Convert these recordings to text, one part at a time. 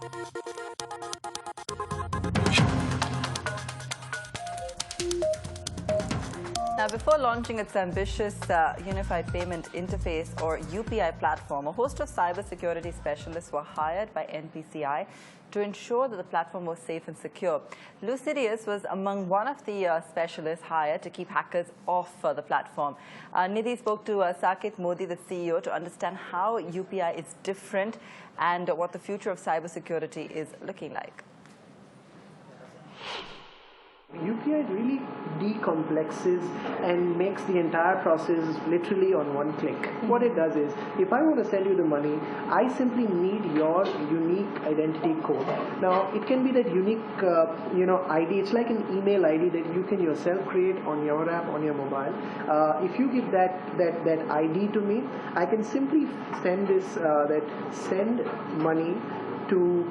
Now, before launching its ambitious Unified Payment Interface or UPI platform, a host of cybersecurity specialists were hired by NPCI to ensure that the platform was safe and secure. Lucideus was among one of the specialists hired to keep hackers off the platform. Nidhi spoke to Saket Modi, the CEO, to understand how UPI is different and what the future of cybersecurity is looking like. UPI really decomplexes and makes the entire process literally on one click. What it does is, if I want to send you the money, I simply need your unique identity code. Now, it can be that unique, ID. It's like an email ID that you can yourself create on your app, on your mobile. If you give that ID to me, I can simply send this, send money to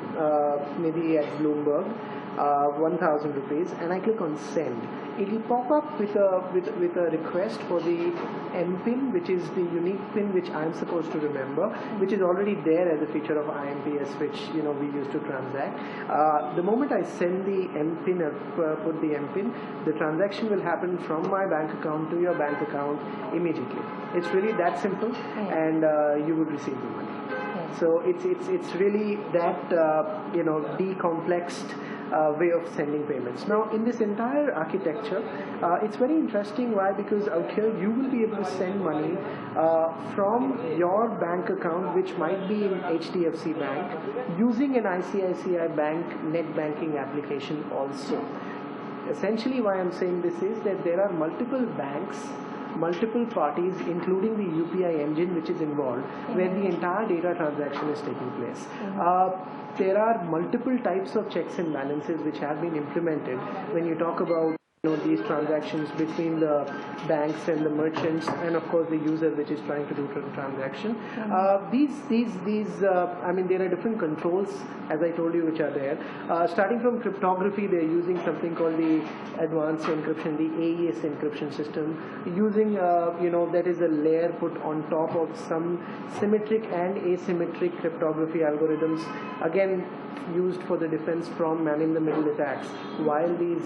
Nidhi at Bloomberg. 1,000 rupees, and I click on send. It will pop up with a request for the MPIN, which is the unique PIN which I'm supposed to remember, which is already there as a feature of IMPS, which we use to transact. The moment I send the MPIN, put the MPIN, the transaction will happen from my bank account to your bank account immediately. It's really that simple, and you would receive the money. So it's really that decomplexed way of sending payments. Now, in this entire architecture, it's very interesting. Why? Because out here you will be able to send money from your bank account, which might be in HDFC Bank, using an ICICI Bank net banking application also. Essentially, why I'm saying this is that there are multiple banks, multiple parties, including the UPI engine which is involved, where the entire data transaction is taking place. There are multiple types of checks and balances which have been implemented when you talk about these transactions between the banks and the merchants, and of course the user which is trying to do the transaction. I mean, there are different controls, as I told you, which are there. Starting from cryptography, they're using something called the advanced encryption, the AES encryption system, using that is a layer put on top of some symmetric and asymmetric cryptography algorithms, again used for the defense from man-in-the-middle attacks while these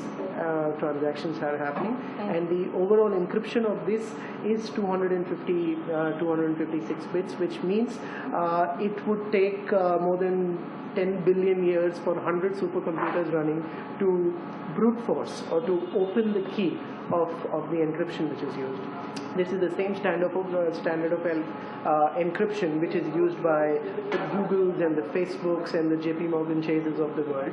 transactions are happening. And the overall encryption of this is 256 bits, which means it would take more than 10 billion years for 100 supercomputers running to brute force or to open the key of the encryption which is used. This is the same standard of encryption which is used by the Googles and the Facebooks and the JP Morgan Chases of the world.